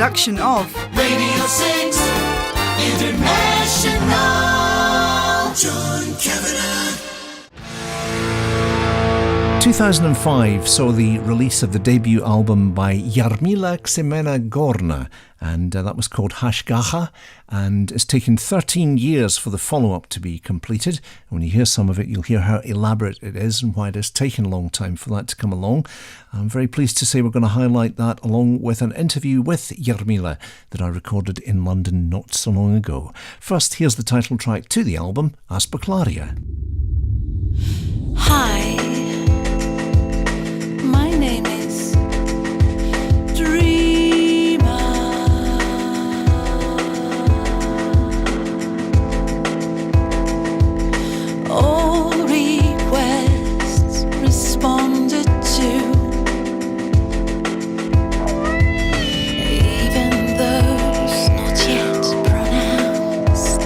production of Radio 6 International. John Cavanagh. 2005 saw the release of the debut album by Jarmila Xymena Gorna, and that was called Hashgacha, and it's taken 13 years for the follow-up to be completed. And when you hear some of it, you'll hear how elaborate it is and why it has taken a long time for that to come along. I'm very pleased to say we're going to highlight that along with an interview with Jarmila that I recorded in London not so long ago. First, here's the title track to the album, Aspaklaria. Hi, my name is Dreamer. All requests responded to, even those not yet pronounced.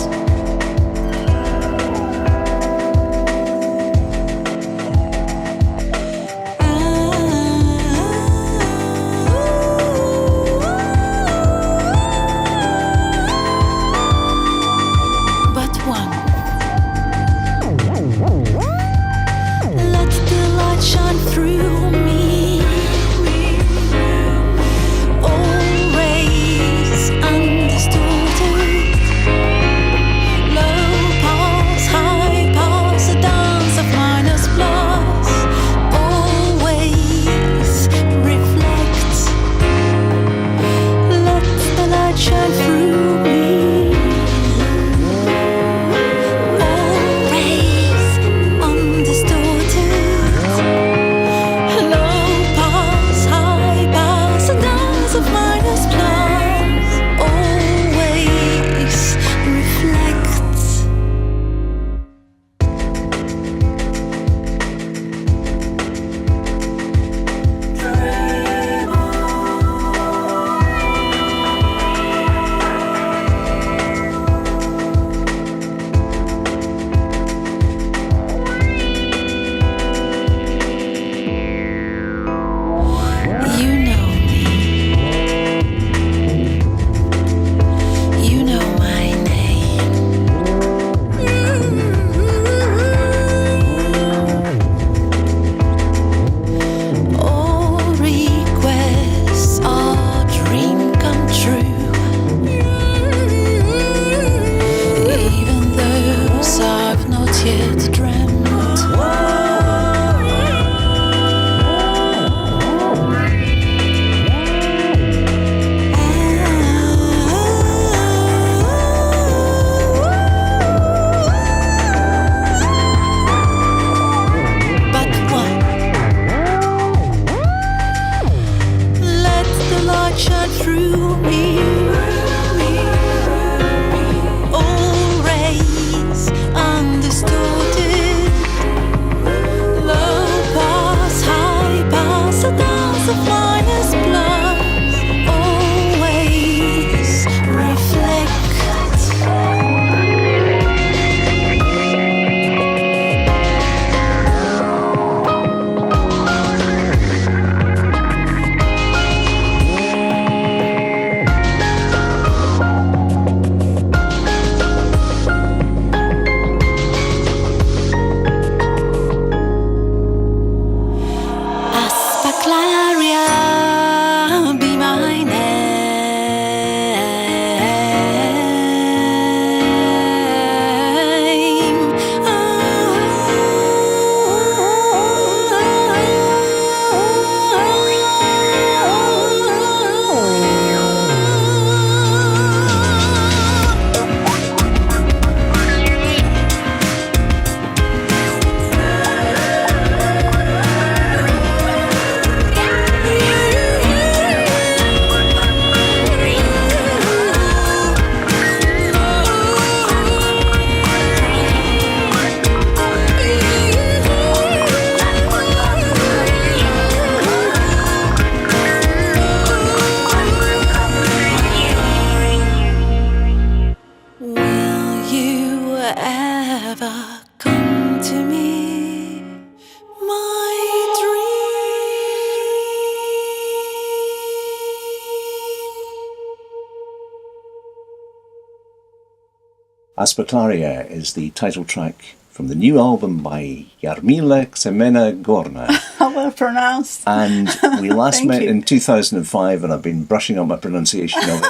Aspaklaria is the title track from the new album by Jarmila Xymena Gorna. How well pronounced. And we last met you. in 2005, and I've been brushing up my pronunciation of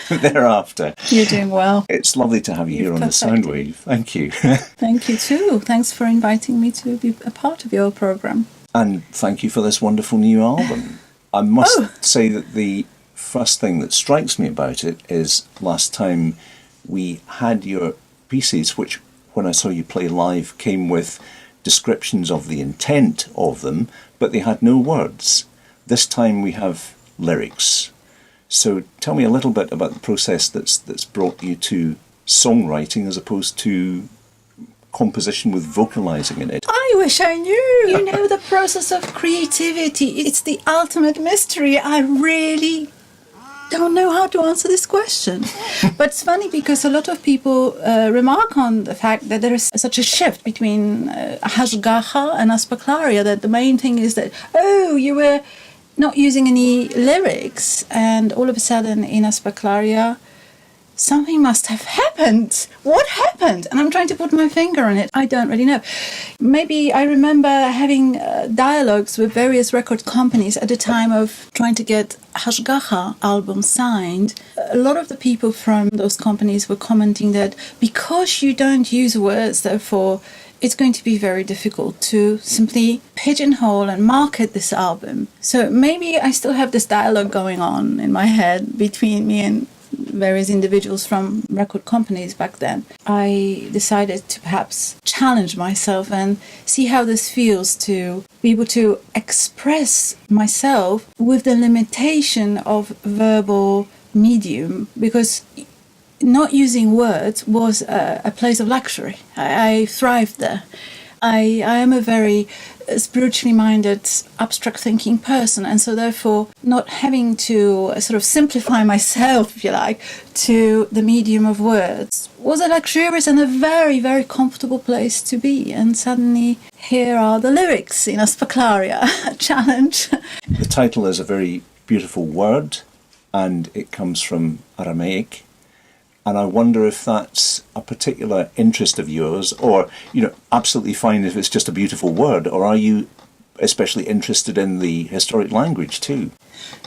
it thereafter. You're doing well. It's lovely to have you here on the perfected. Soundwave. Thank you. Thank you too. Thanks for inviting me to be a part of your program. And thank you for this wonderful new album. I must say that the first thing that strikes me about it is last time we had your pieces, which when I saw you play live came with descriptions of the intent of them, but they had no words. This time we have lyrics. So tell me a little bit about the process that's brought you to songwriting as opposed to composition with vocalizing in it. I wish I knew. You know, the process of creativity, it's the ultimate mystery. I really don't know how to answer this question. But it's funny because a lot of people remark on the fact that there is such a shift between Hashgacha and Aspaklaria, that the main thing is that, you were not using any lyrics, and all of a sudden in Aspaklaria something must have happened. What happened? And I'm trying to put my finger on it. I don't really know. Maybe I remember having dialogues with various record companies at the time of trying to get Hashgacha album signed. A lot of the people from those companies were commenting that because you don't use words, therefore it's going to be very difficult to simply pigeonhole and market this album. So maybe I still have this dialogue going on in my head between me and various individuals from record companies back then. I decided to perhaps challenge myself and see how this feels to be able to express myself with the limitation of verbal medium, because not using words was a place of luxury. I thrived there. I am a very spiritually minded, abstract thinking person, and so therefore not having to sort of simplify myself, if you like, to the medium of words was a luxurious and a very, very comfortable place to be. And suddenly here are the lyrics in Aspaklaria, a challenge. The title is a very beautiful word, and it comes from Aramaic. And I wonder if that's a particular interest of yours, or, absolutely fine if it's just a beautiful word, or are you especially interested in the historic language too?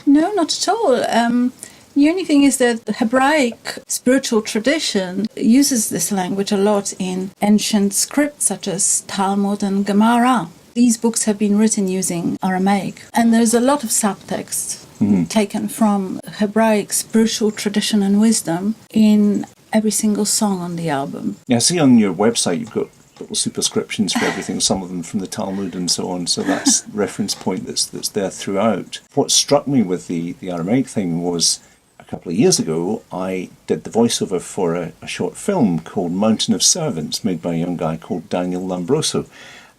No, not at all. The only thing is that the Hebraic spiritual tradition uses this language a lot in ancient scripts such as Talmud and Gemara. These books have been written using Aramaic, and there's a lot of subtext taken from Hebraic spiritual tradition and wisdom in every single song on the album. Yeah, I see on your website you've got little superscriptions for everything, some of them from the Talmud and so on, so that's reference point that's there throughout. What struck me with the Aramaic thing was a couple of years ago I did the voiceover for a short film called Mountain of Servants, made by a young guy called Daniel Lombroso,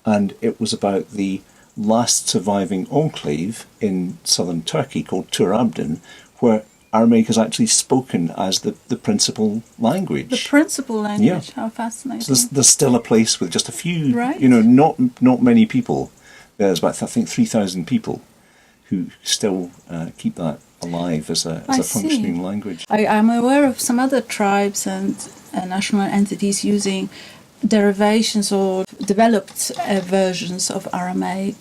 and it was about the last surviving enclave in southern Turkey called Turabdin, where Aramaic is actually spoken as the principal language. The principal language, Yeah. How fascinating. So there's still a place with just a few, Right. not many people. There's about, I think, 3,000 people who still keep that alive as a I functioning see. language. I'm aware of some other tribes and national entities using derivations or developed versions of Aramaic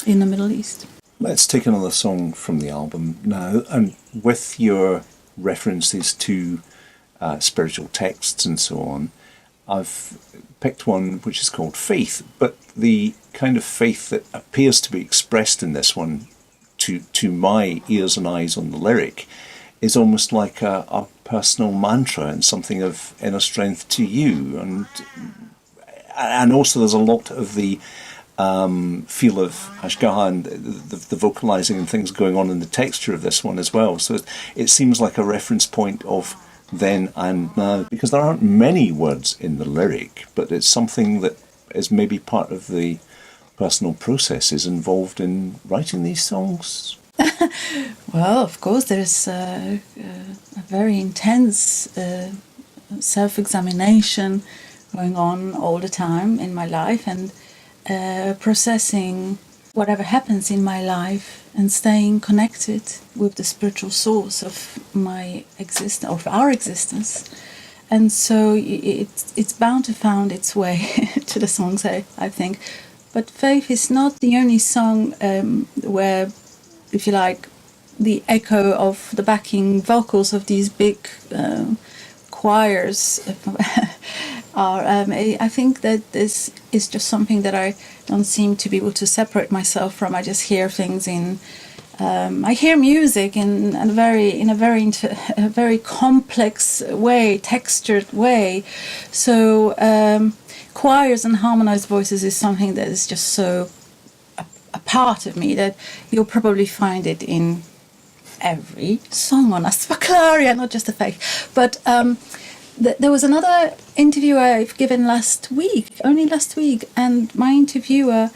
in the Middle East. Let's take another song from the album now, and with your references to spiritual texts and so on, I've picked one which is called Faith, but the kind of faith that appears to be expressed in this one, to my ears and eyes on the lyric, is almost like a personal mantra and something of inner strength to you, and also there's a lot of the feel of Hashgacha and the vocalizing and things going on in the texture of this one as well. So it seems like a reference point of then and now, because there aren't many words in the lyric, but it's something that is maybe part of the personal processes involved in writing these songs. Well, of course, there's a very intense self-examination going on all the time in my life, and processing whatever happens in my life and staying connected with the spiritual source of my existence, of our existence. and so it's bound to find its way to the songs, I think. But Faith is not the only song where, if you like, the echo of the backing vocals of these big choirs are. I think that this is just something that I don't seem to be able to separate myself from. I just hear things in. I hear music in a very complex way, textured way. So choirs and harmonized voices is something that is just so a part of me that you'll probably find it in every song on Aspaklaria, not just the Faith. But there was another interview I've given only last week, and my interviewer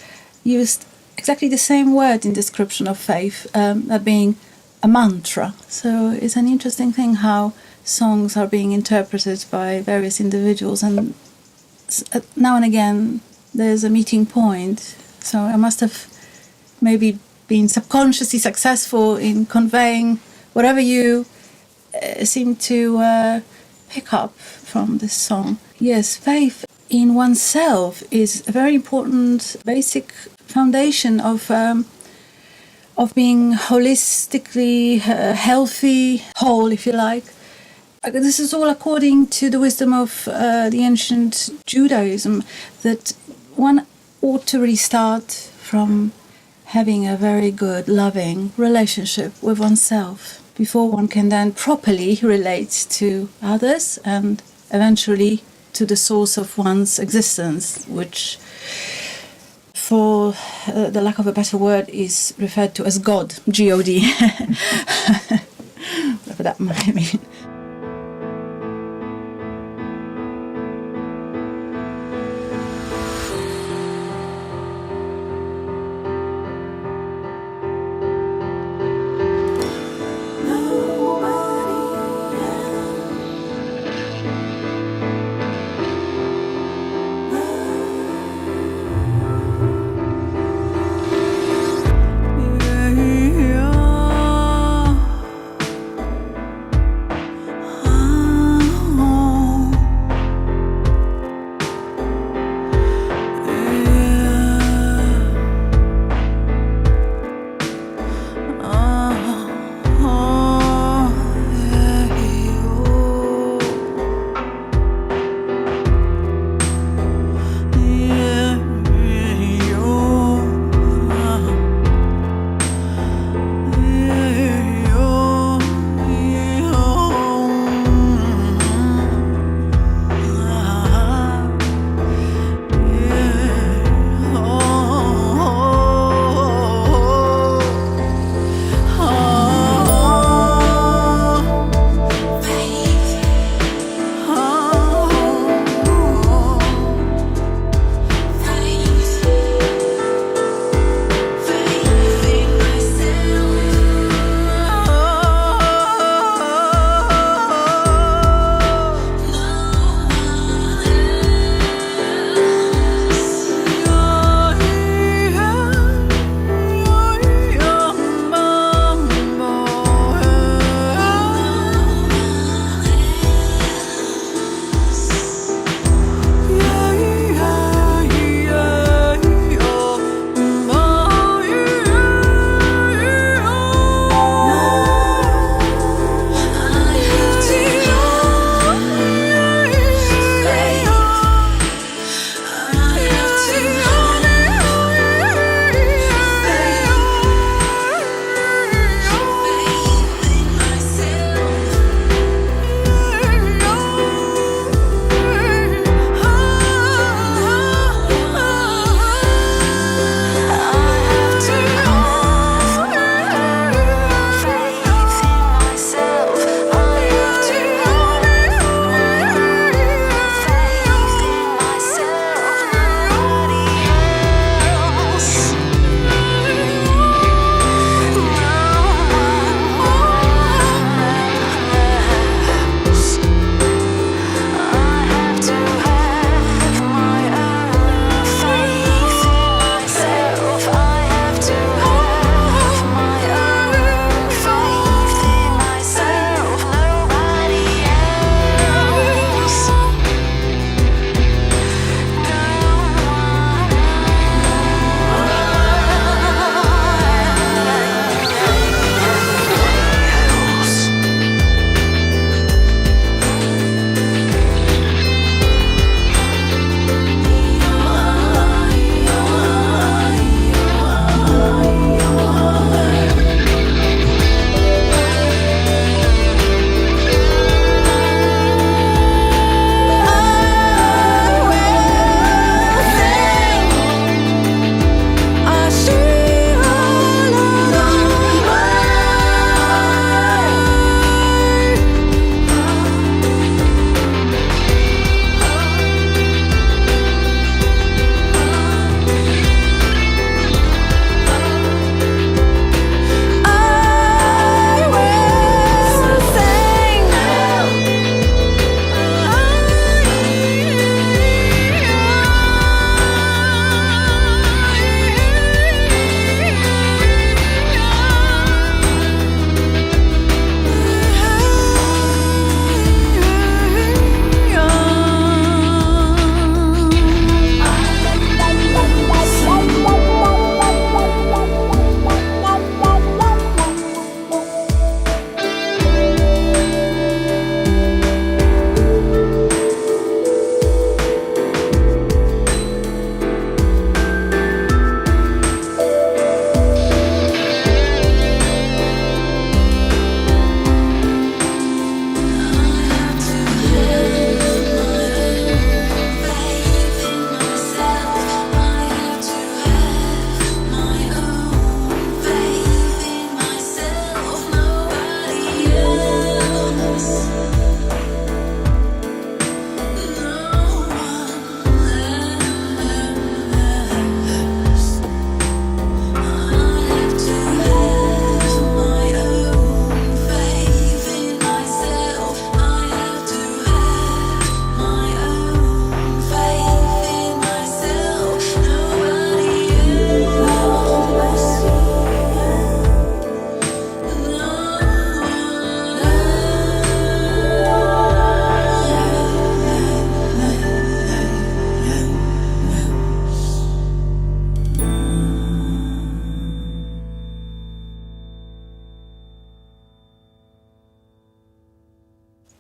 used exactly the same word in description of Faith, that being a mantra. So it's an interesting thing how songs are being interpreted by various individuals, and now and again there's a meeting point. So I must have maybe been subconsciously successful in conveying whatever you seem to pick up from this song. Yes, faith in oneself is a very important basic foundation of being holistically healthy, whole, if you like. This is all according to the wisdom of the ancient Judaism, that one ought to really start from having a very good, loving relationship with oneself before one can then properly relate to others and eventually to the source of one's existence, which, for the lack of a better word, is referred to as God, G-O-D. Whatever that might mean.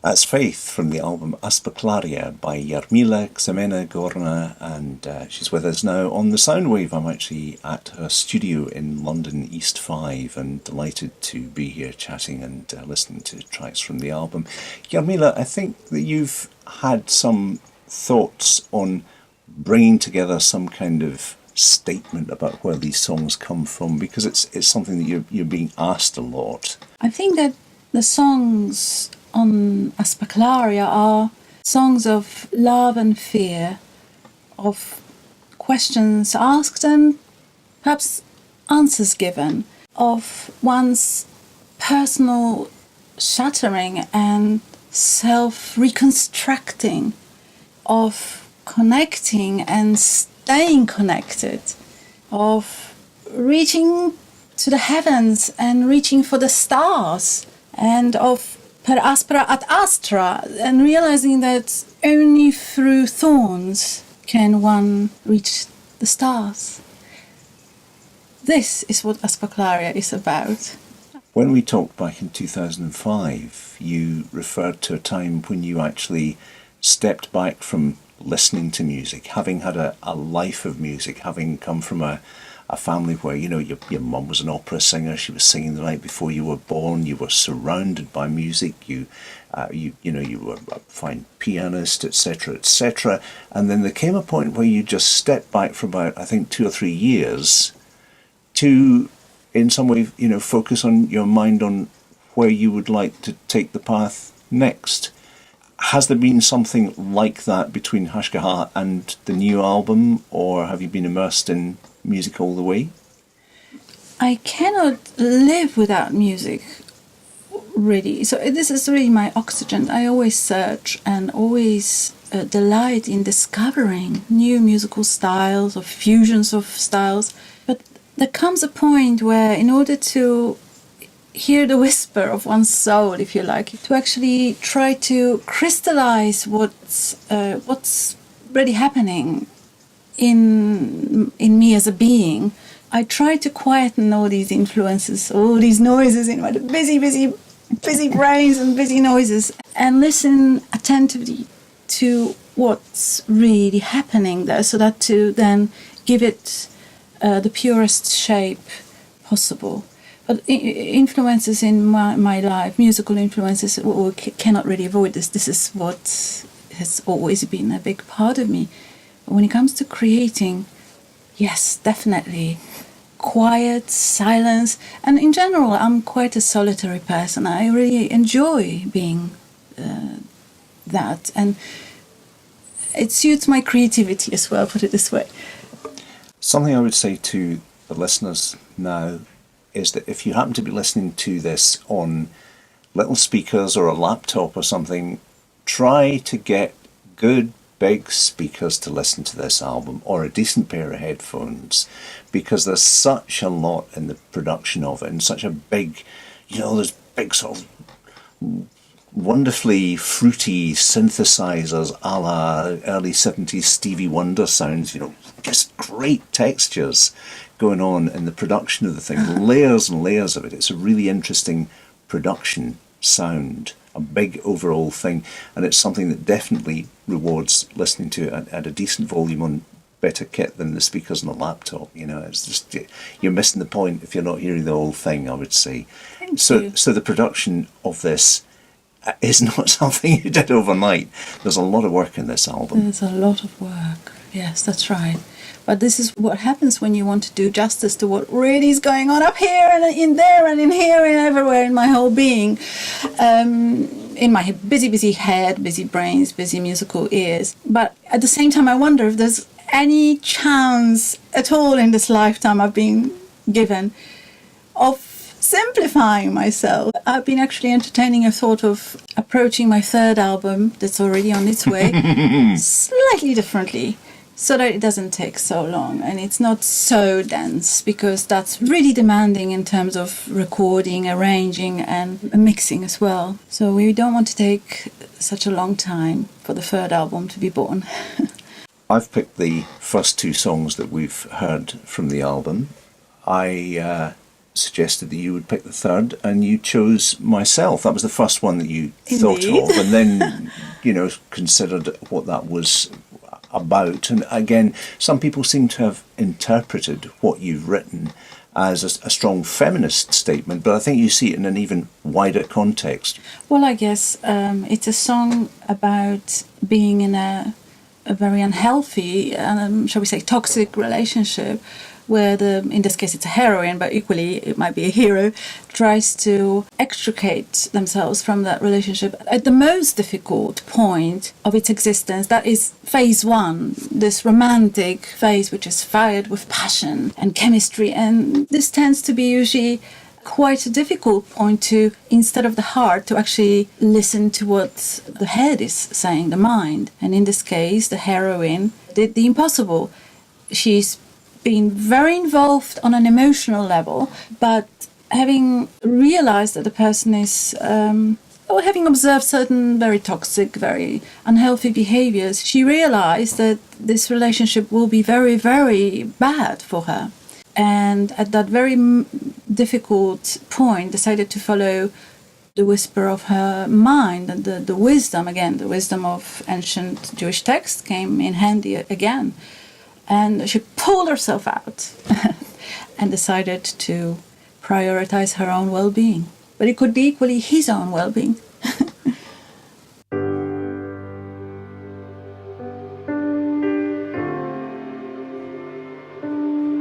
That's Faith from the album Aspaklaria by Jarmila Xymena Gorna, and she's with us now on the Soundwave. I'm actually at her studio in London East 5 and delighted to be here chatting and listening to tracks from the album. Jarmila, I think that you've had some thoughts on bringing together some kind of statement about where these songs come from, because it's something that you're being asked a lot. I think that the songs on Aspaklaria are songs of love and fear, of questions asked and perhaps answers given, of one's personal shattering and self-reconstructing, of connecting and staying connected, of reaching to the heavens and reaching for the stars, and of per aspera ad astra, and realizing that only through thorns can one reach the stars. This is what Aspaklaria is about. When we talked back in 2005, you referred to a time when you actually stepped back from listening to music, having had a life of music, having come from a family where, you know, your mum was an opera singer, she was singing the night before you were born, you were surrounded by music, you were a fine pianist, etc., etc. And then there came a point where you just stepped back for about, I think, 2 or 3 years to, in some way, you know, focus on your mind on where you would like to take the path next. Has there been something like that between Hashgaha and the new album, or have you been immersed in music all the way? I cannot live without music, really. So this is really my oxygen. I always search and always delight in discovering new musical styles or fusions of styles. But there comes a point where, in order to hear the whisper of one's soul, if you like, to actually try to crystallize what's really happening in me as a being, I try to quieten all these influences, all these noises in my busy brains and busy noises, and listen attentively to what's really happening there, so that to then give it the purest shape possible. But influences in my life, musical influences, cannot really avoid this. This is what has always been a big part of me. When it comes to creating, yes, definitely. Quiet, silence, and in general, I'm quite a solitary person. I really enjoy being that, and it suits my creativity as well, put it this way. Something I would say to the listeners now is that if you happen to be listening to this on little speakers or a laptop or something, try to get good big speakers to listen to this album, or a decent pair of headphones, because there's such a lot in the production of it, and such a big, you know, there's big sort of wonderfully fruity synthesizers a la early 70s Stevie Wonder sounds, you know, just great textures going on in the production of the thing, layers and layers of it. It's a really interesting production sound, a big overall thing, and it's something that definitely rewards listening to it at a decent volume on better kit than the speakers on a laptop. You know, it's just, you're missing the point if you're not hearing the whole thing, I would say. So the production of this is not something you did overnight. There's a lot of work in this album. There's a lot of work, yes, that's right. But this is what happens when you want to do justice to what really is going on up here and in there and in here and everywhere in my whole being. In my busy head, busy brains, busy musical ears. But at the same time, I wonder if there's any chance at all in this lifetime I've been given of simplifying myself. I've been actually entertaining a thought of approaching my third album that's already on its way slightly differently, so that it doesn't take so long and it's not so dense, because that's really demanding in terms of recording, arranging and mixing as well. So we don't want to take such a long time for the third album to be born. I've picked the first 2 songs that we've heard from the album. I suggested that you would pick the third, and you chose Myself. That was the first one that you thought Indeed. of, and then, considered what that was about. And again, some people seem to have interpreted what you've written as a strong feminist statement, but I think you see it in an even wider context. Well, I guess it's a song about being in a very unhealthy, shall we say, toxic relationship, where in this case it's a heroine, but equally it might be a hero, tries to extricate themselves from that relationship at the most difficult point of its existence. That is phase one, this romantic phase which is fired with passion and chemistry, and this tends to be usually quite a difficult point to, instead of the heart, to actually listen to what the head is saying, the mind. And in this case, the heroine did the impossible. She's been very involved on an emotional level, but having realized that the person is, or having observed certain very toxic, very unhealthy behaviors, she realized that this relationship will be very, very bad for her. And at that very difficult point, decided to follow the whisper of her mind, and the wisdom, again, the wisdom of ancient Jewish texts came in handy again. And she pulled herself out and decided to prioritize her own well-being. But it could be equally his own well-being.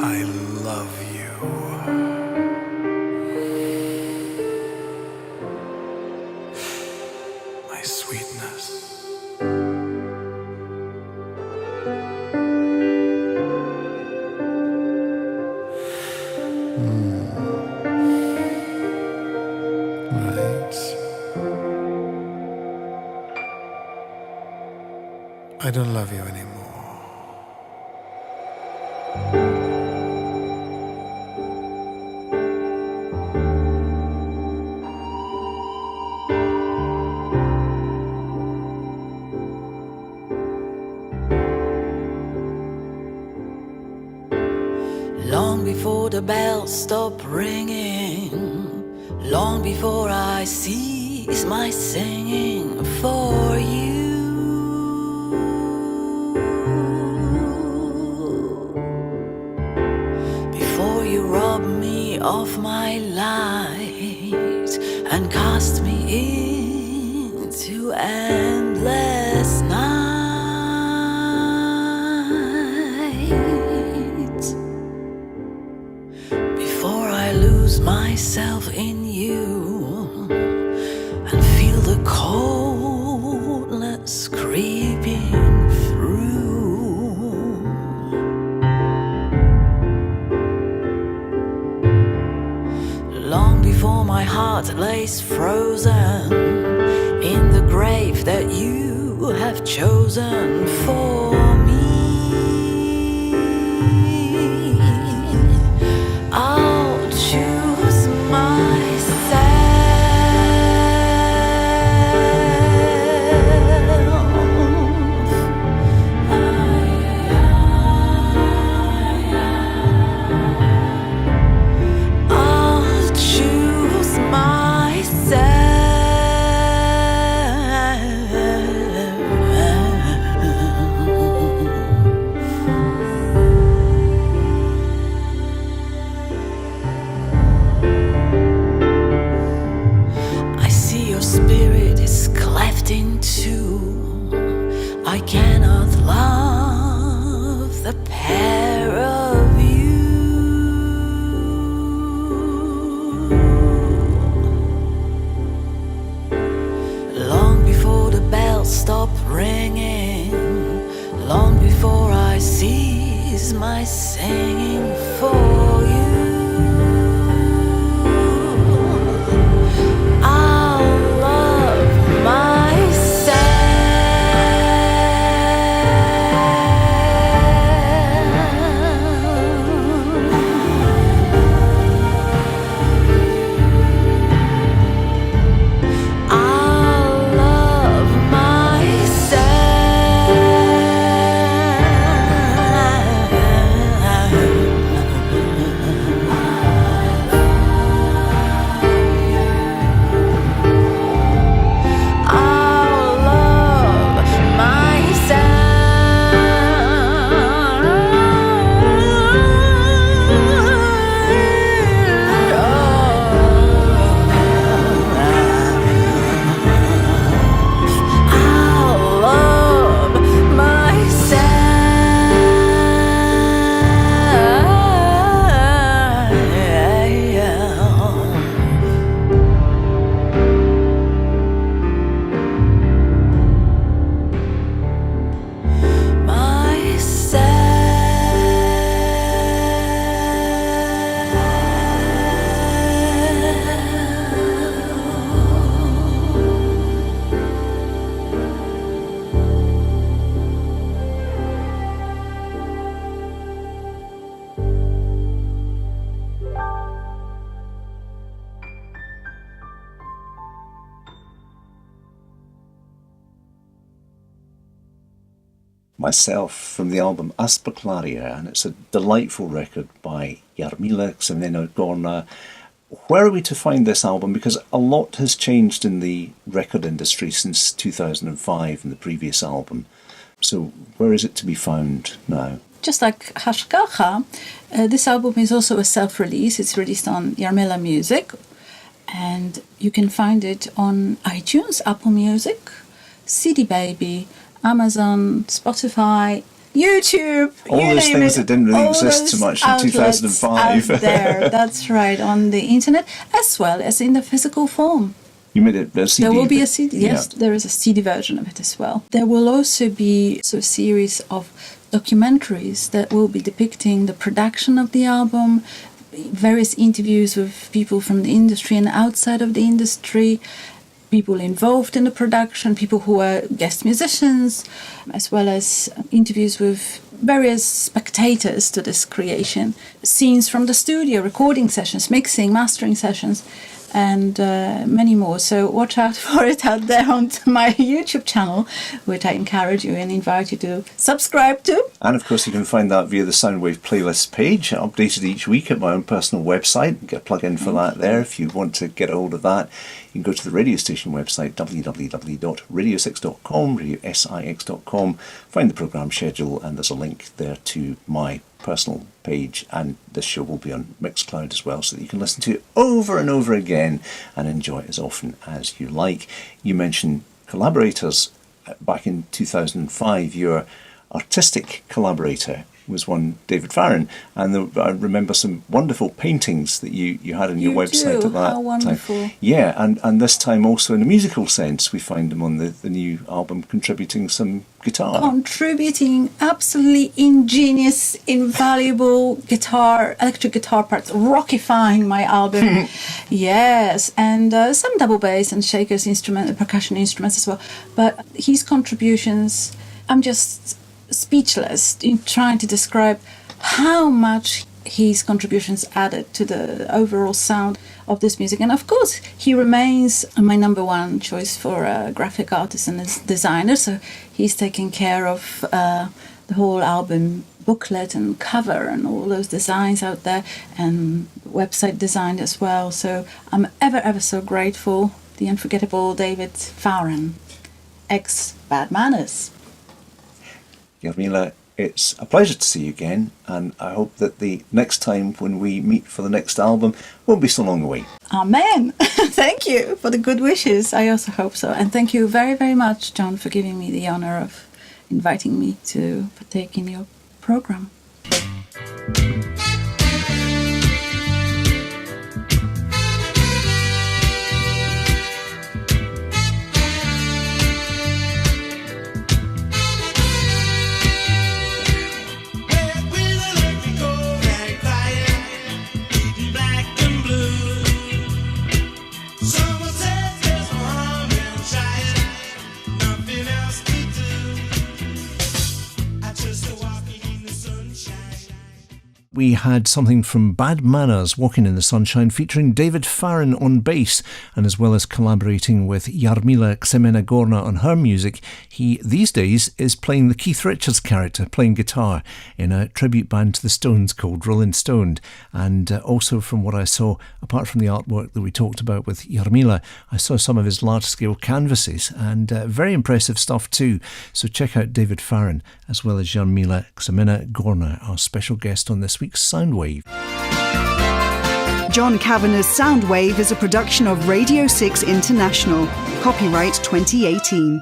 I love you. My sweetness. Right. I don't love you anymore. Long before the bells stop ringing, long before I cease my singing for you, before you rob me of my light and cast me into endless night. Myself in you and feel the coldness creeping through. Long before my heart lays frozen in the grave that you have chosen for me, I'll choose myself. I'll choose myself. I see your spirit is cleft in two. I cannot love the pair of you. Long before the bells stop ringing, long before I cease my singing for you, I'll love myself. I'll love myself. myself from the album Aspaklaria, and it's a delightful record by Jarmila Xymena Gorna. Where are we to find this album? Because a lot has changed in the record industry since 2005 and the previous album. So where is it to be found now? Just like Hashgacha, this album is also a self-release. It's released on Jarmila Music, and you can find it on iTunes, Apple Music, CD Baby, Amazon, Spotify, YouTube. All those things that didn't really exist so much in 2005. Out there, that's right, on the internet, as well as in the physical form. You made it a CD? There will be a CD, yes, yeah. There is a CD version of it as well. There will also be a series of documentaries that will be depicting the production of the album, various interviews with people from the industry and outside of the industry, people involved in the production, people who are guest musicians, as well as interviews with various spectators to this creation, scenes from the studio, recording sessions, mixing, mastering sessions, and many more. So watch out for it out there on my YouTube channel, which I encourage you and invite you to subscribe to. And of course you can find that via the Soundwave playlist page, updated each week at my own personal website. Get a plug-in for that there if you want to get a hold of that. You can go to the radio station website, www.radio6.com, radiosix.com, find the programme schedule, and there's a link there to my personal page, and this show will be on Mixcloud as well, so that you can listen to it over and over again and enjoy it as often as you like. You mentioned collaborators. Back in 2005, your artistic collaborator was one David Farren, and I remember some wonderful paintings that you had on your website at that How wonderful. time. Yeah, and this time also in a musical sense, we find him on the new album contributing some guitar. Contributing absolutely ingenious, invaluable electric guitar parts, rockifying my album. Yes, and some double bass and shakers, percussion instruments as well. But his contributions, I'm just speechless in trying to describe how much his contributions added to the overall sound of this music. And of course, he remains my number one choice for a graphic artist and a designer. So he's taking care of the whole album booklet and cover and all those designs out there, and website design as well. So I'm ever so grateful. The unforgettable David Farren, ex Bad Manners. Jarmila, it's a pleasure to see you again, and I hope that the next time when we meet for the next album won't be so long away. Amen. Thank you for the good wishes. I also hope so. And thank you very, very much, John, for giving me the honour of inviting me to partake in your programme. We had something from Bad Manners, Walking in the Sunshine, featuring David Farren on bass, and as well as collaborating with Jarmila Xymena Gorna on her music, he these days is playing the Keith Richards character, playing guitar in a tribute band to the Stones called Rolling Stone. And also from what I saw, apart from the artwork that we talked about with Jarmila, I saw some of his large-scale canvases, and very impressive stuff too. So check out David Farren as well as Jarmila Xymena Gorna, our special guest on this week's Soundwave. John Cavanagh's Soundwave is a production of Radio 6 International. Copyright 2018.